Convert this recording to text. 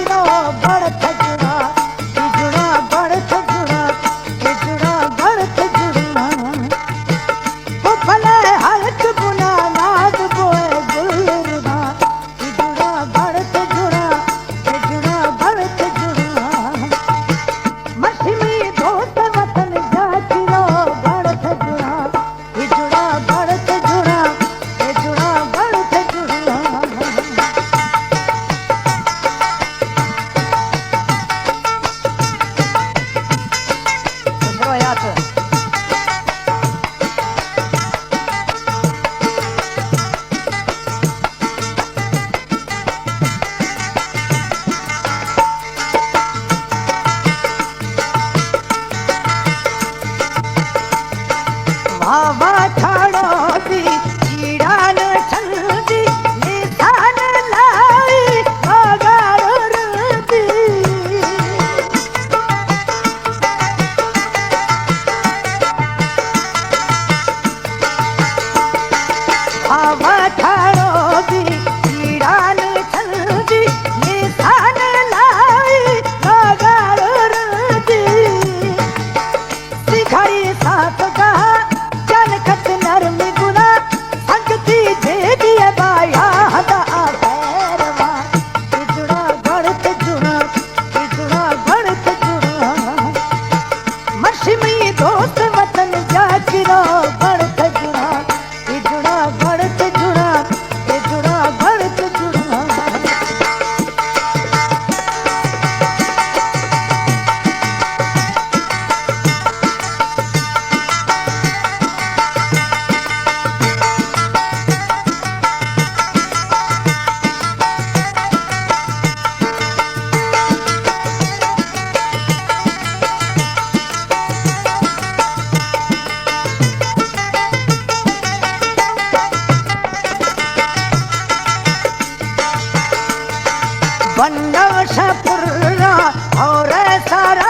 जाचिरो बढ़त जुड़ा बढ़त जुड़ा बढ़त जुड़ा वो भले हल्क गुना नाद बोए गुलरुदा जुड़ा बढ़त जुड़ा बढ़त जुड़ा मछली दोस्त वतन जाचिरो बढ़त जुड़ा बढ़त जुड़ा बढ़त जुड़ा वावा ठाड़ो दी चीड़ान छंदी निशान लाई बगाड़ दी वावा ठाड़ो दी चीड़ान छंदी निशान लाई बगाड़ दी सिखाई साथ का जनकत नरमी गुना संगती भेदी बाया हदा पैरवा जुड़ा बढ़त जुड़ा बढ़त जुड़ा मछली दोस्त वतन जाचिरो बढ़त जुड़ा बढ़त जुड़ा बढ़त जुड़ा बंदवशपुरा और सारा